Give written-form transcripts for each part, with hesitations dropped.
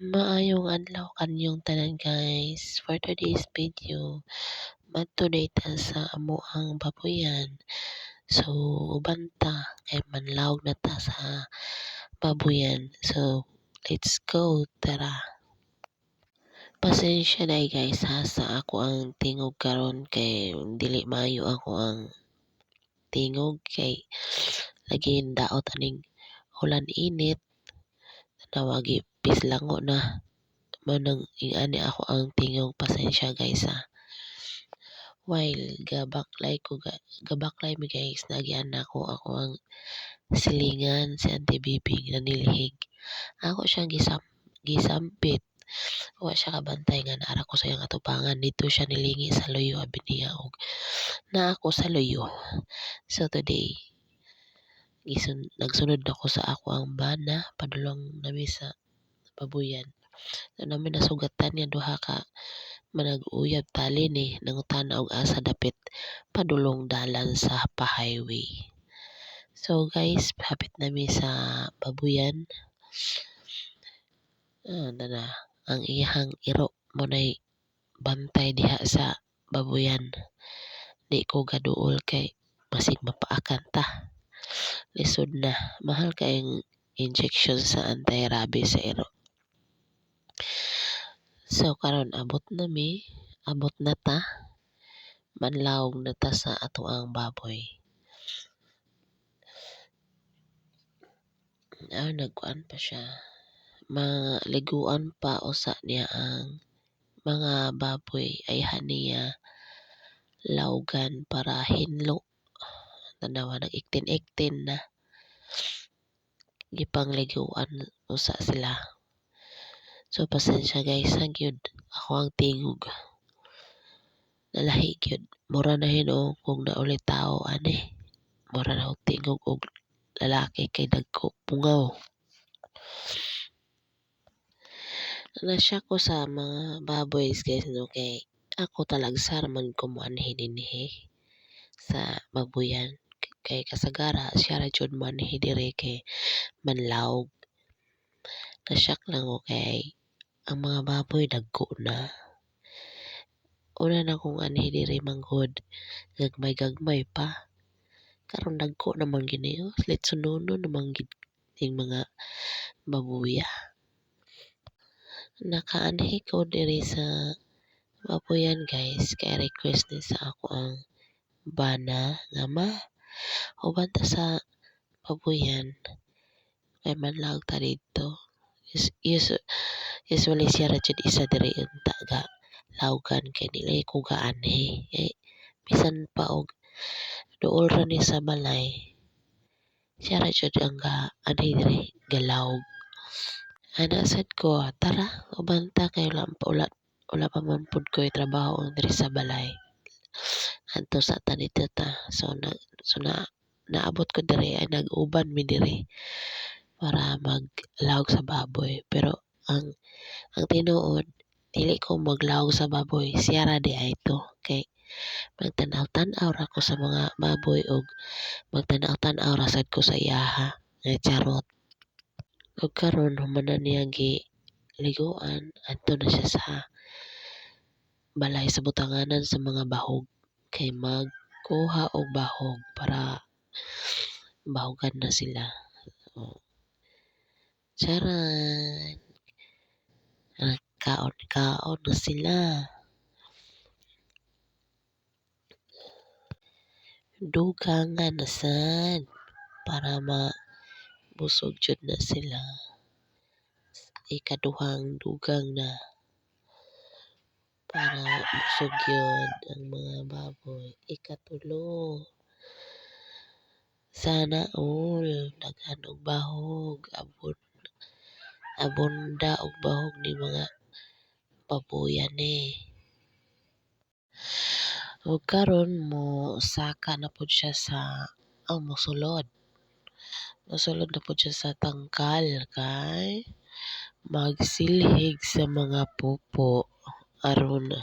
Maayong adlaw kanyong tanan guys. For today's video, madto-day ta sa amoang baboyan. So, ubanta kay manlawag na ta sa baboyan. So, let's go, tara. Pasensya na guys ha sa ako ang tingog karon kay dili maayo ako ang tingog kay lagi daot aning ulan init. Nawagi pislango na manang ingani ako ang tingog, pasensya guys ha. While gabaklay mi guys, nagyan ako ang silingan si Auntie Bibing na nilihig. Ako siyang gisampit. Wa siya kabantay nga naara ko sa iyang atubangan. Dito siya nilingi sa luyo abi niya og na ako sa luyo. So today, nagsunod ako sa ako ang bana padulong nami sa babuyan. So namin nasugatan niya duha ka manag-uyab tali ni nangutana og asa dapit padulong dalan sa pa-highway. So guys, hapit nami sa babuyan. Na ang iyahang iro mo nay bantay diha sa babuyan. Di ko gaduol kay masig mapaakan ta. Lisod na, mahal kayong injection sa anti-rabies sa iro. So karon abot na ta, manlawog na ta sa ato ang baboy. Nagkuan pa siya, maliguan pa usa niya ang mga baboy ay niya lawgan para hinlo. Tanawa nag-iktin-iktin na. Gipangliguan usa sila. So pasensya guys, gyud ako ang tingog. Nalahi gyud. Mura na hinuong kung nauli tao ani. Mura na og tingog og lalaki kay dagko pungaw. Nasya ko sa mga baboys guys no kay ako talagsar man ko mo anhi dinhi sa babuyan. Kay kasagara siya ra jud manhi diri kay manlawog. Nasyak lang ko kay ang mga baboy dagko na. Una na kong anhi diri manggod gagmay pa. Karon dagko naman gini litsunono naman gid ning mga babuya. Nakaanhi ko diri sa babuyan guys kay request ni sa ako ang bana nga uban ta sa babuyan kay manlawag ta dito. Usually siya ra jud isa diri unta ga lawgan kay dili ko gaanhi. Bisan pa og duol ra ni sa balay, siya ra jud ang gaanhi diri galawg. Ana sad ko, tara ubanta kay wala pa man pud ko'y trabaho diri sa balay. Adto sa ta dito ta. So naabot ko diri ay nag-uban mi diri para maglawog sa baboy. Pero ang tinuod dili ko maglawog sa baboy, siya ra di ay to kay magtanaw-tanaw ra ko sa mga baboy og magtanaw-tanaw ra sad ko sa iyaha nga charot. Ug karon human na niya liguan adto na siya sa balay sa butanganan sa mga bahog kay magkuha og bahog para bahogan na sila. Charan! Kaon na sila. Dugangan na sad para mabusog jud na sila. Ikaduhang dugang na para busog yun ang mga baboy. Ikatulo, sana all daghan og bahog, abunda og bahog ni mga baboyan ug karon mo saka na pud siya sa mosulod na pud siya sa tangkal kay magsilhig sa mga pupo aron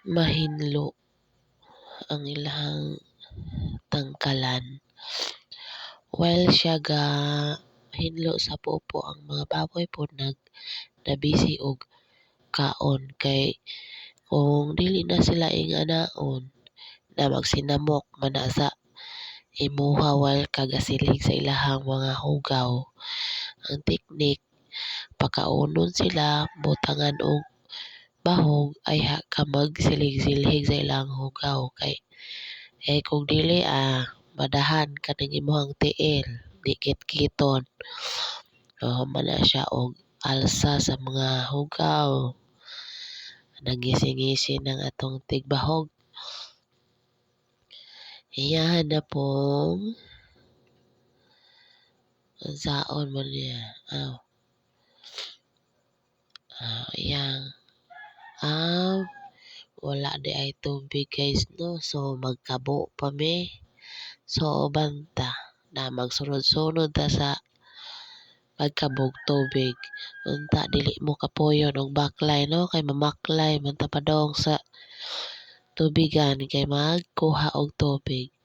mahinlo ang ilahang tangkalan while siya hinlo sa popo ang mga baboy po nabisi og kaon kay kung dili na sila inganaon na magsinamok man na sa imuha while kagasilig sa ilahang mga hugaw. Ang teknik, pakaunon sila, butangan og bahog ay ka magsilig-silhig sa ilang hugaw kay kung dili madahan kaning imong tiil, di kitkiton. Man na siya og alsa sa mga hugaw. Nangisi-ngisi ng atong tigbahog. Iyahan na pong unsaon man niya. Iyang wala di ay tubig guys no. So magkabo pa mi. So banta na magsunod-sunod ta sa pagkabog tubig. Unta dili mo kapuyon og baklay no kay mamaklay man ta padong sa tubigan kay magkuha og tubig.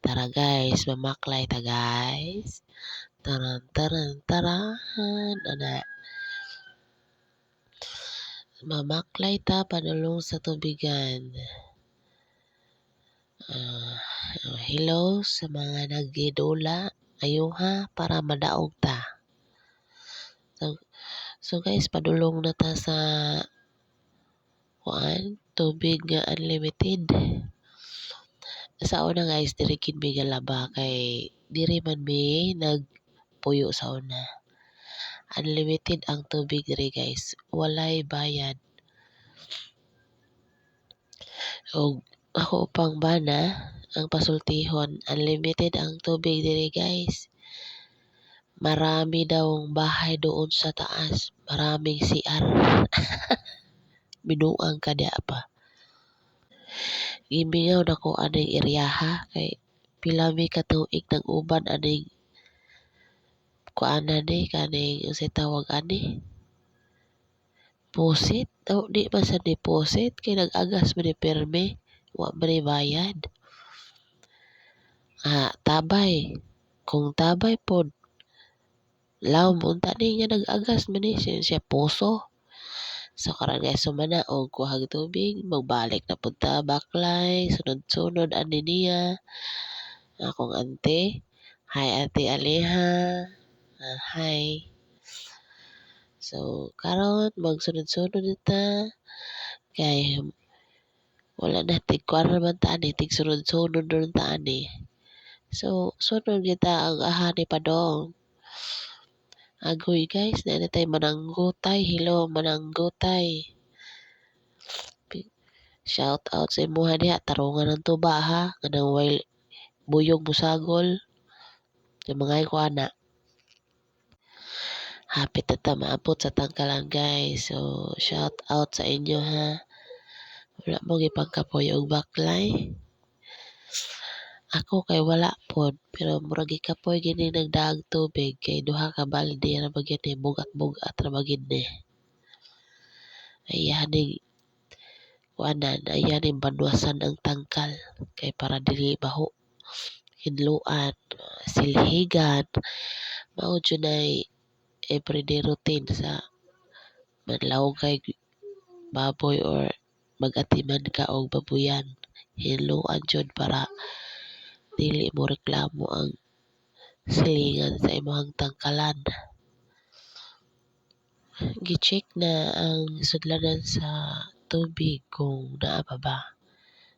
Tara guys, mamaklay ta guys. Taran taran taran ana. Mamaklay ta padulong sa tubigan. Hello sa mga nagidula. Ayuha para madaog ta. So guys, padulong na ta sa tubig nga unlimited. Sa una guys, diri gid mi galaba kay diri man mi nagpuyo sa una. Unlimited ang tubig diri guys, walay bayad. Og ako pang bana, ang pasultihon, unlimited ang tubig diri guys. Marami daw bahay doon sa taas, maraming CR. Binuang ka diya pa. Gimingaw na ko aning eryaha kay pila mi ka tuig nang uban aning kuana ni kaning unsay tawag ani posit di man sa deposit kay nag-agas man ni pirmi wa man ni bayad. Tabay kung tabay pod laom unta ni nga nag-agas man ni siya puso. So karon guys sumana og kuhag tubig magbalik na pud ta baklay sunod-sunod ani niya akong ante. Hi ate Aleha. Hi. So karon magsunod-sunod ta kay wala na tig-kuan naman ta ani tig sunod-sunod ron ta ani. So sunod kita ang aha ni padong. Agoy guys, na tay mananggutay. Hello mananggutay. Shout out sa imuha diha tarungan ng tuba ha kanang while buyog busagol. Sa mga ko ana. Hapit na ta maabot sa tangkalan guys. So shout out sa inyo ha. Wala mo gipangkapoy og baklay. Ako kay wala pod pero murag gikapoy gini nagdaag tubig kay duha ka balde ra ba gid bugat-bugat ra ba gid ni. Ayaning kuanan ayaning banwasan ang tangkal kay para dili baho. Hinluan, silhigan, mao jud nay everyday routine sa manlawog kay baboy or mag-atiman ka og babuyan. Hinluan jud para dili mo reklamo ang silingan sa imong tangkalan. Gi-check na ang sudlanan sa tubig kung naa pa ba.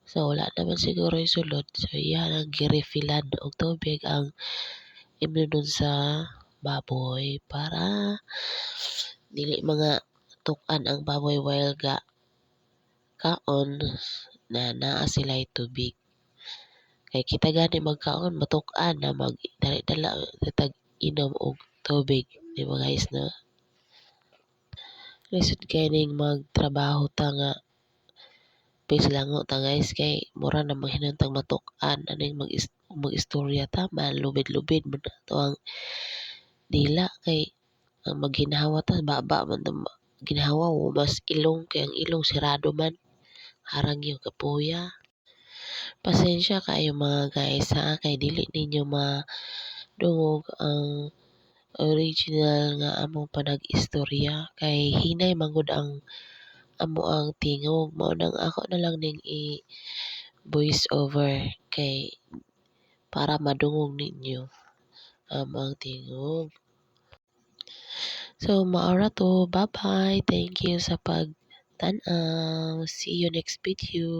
So wala naman siguro sulod. So iyan ang girefillan og tubig ang imnonon sa baboy para dili mga tuk-an ang baboy while kaon na naa sila'y tubig. Kay kita gani magkaon matuk-an na dala tag inom og tubig di ba guys no. Lisod kay ning magtrabaho ta nga pislango ta guys kay mura na hinungtang matuk-an aning mag-istorya ta malubid-lubid man to ang dila kay ang magginhawa ta baba man to ginhawa mas ilong kay ang ilong sirado man harang yung kapuya. Pasensya kayo mga guys ha kay dili ninyo madungog ang original nga among panag-istorya kay hinay man gud ang amo ang tingog mao nang ako na lang ning i-voice over kay para madungog ninyo amo ang tingog. So mao ra to, bye-bye. Thank you sa pagtan-aw. See you next video.